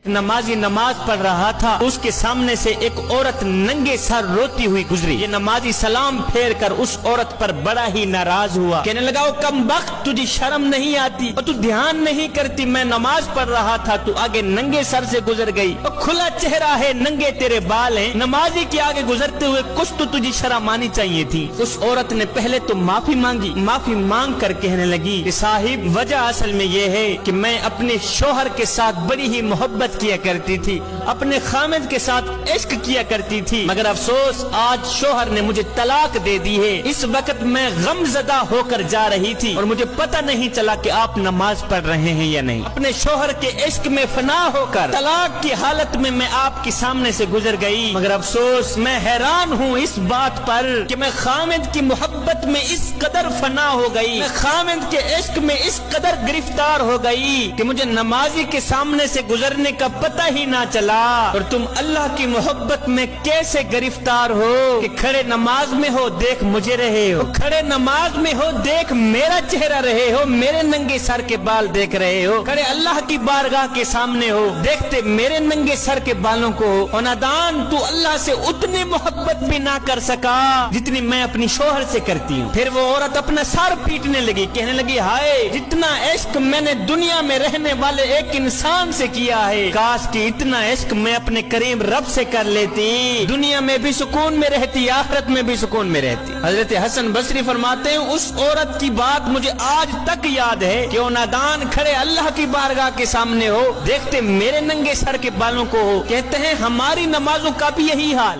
नमाजी नमाज पढ़ रहा था, उसके सामने से एक औरत नंगे सर रोती हुई गुजरी। ये नमाजी सलाम फेर कर उस औरत पर बड़ा ही नाराज हुआ, कहने लगा ओ कम वक्त, तुझे शर्म नहीं आती और तू ध्यान नहीं करती, मैं नमाज पढ़ रहा था, तू आगे नंगे सर से गुजर गई और खुला चेहरा है, नंगे तेरे बाल हैं, नमाजी के आगे गुजरते हुए कुछ तो तुझे शर्म आनी चाहिए थी। उस औरत ने पहले तो माफी मांगी, माफी मांग कर कहने लगी कि साहिब वजह असल में ये है कि मैं अपने शोहर के साथ बड़ी ही मोहब्बत किया करती थी, अपने खामिद के साथ इश्क किया करती थी, मगर अफसोस आज शोहर ने मुझे तलाक दे दी है। इस वक्त मैं गमज़दा होकर जा रही थी और मुझे पता नहीं चला कि आप नमाज पढ़ रहे हैं या नहीं। अपने शोहर के इश्क में फना होकर तलाक की हालत में मैं आपके सामने से गुजर गई, मगर अफसोस मैं हैरान हूँ इस बात पर कि मैं खामिद की मोहब्बत में इस कदर फना हो गई, मैं खामिद के इश्क में इस कदर गिरफ्तार हो गई कि मुझे नमाजी के सामने से गुजरने का पता ही ना चला। और तुम अल्लाह की मोहब्बत में कैसे गिरफ्तार हो कि खड़े नमाज में हो देख मुझे रहे हो, खड़े नमाज में हो देख मेरा चेहरा रहे हो, मेरे नंगे सर के बाल देख रहे हो, खड़े अल्लाह की बारगाह के सामने हो देखते मेरे नंगे सर के बालों को हो। और नादान, तू अल्लाह से उतनी मोहब्बत भी ना कर सका जितनी मैं अपनी शोहर से करती हूँ। फिर वो औरत अपना सर पीटने लगी, कहने लगी हाय जितना इश्क मैंने दुनिया में रहने वाले एक इंसान से किया है, काश कि इतना इश्क मैं अपने करीम रब से कर लेती, दुनिया में भी सुकून में रहती, आखिरत में भी सुकून में रहती। हजरत हसन बसरी फरमाते हैं उस औरत की बात मुझे आज तक याद है कि वो नादान खड़े अल्लाह की बारगाह के सामने हो देखते मेरे नंगे सर के बालों को हो, कहते हैं हमारी नमाजों का भी यही हाल।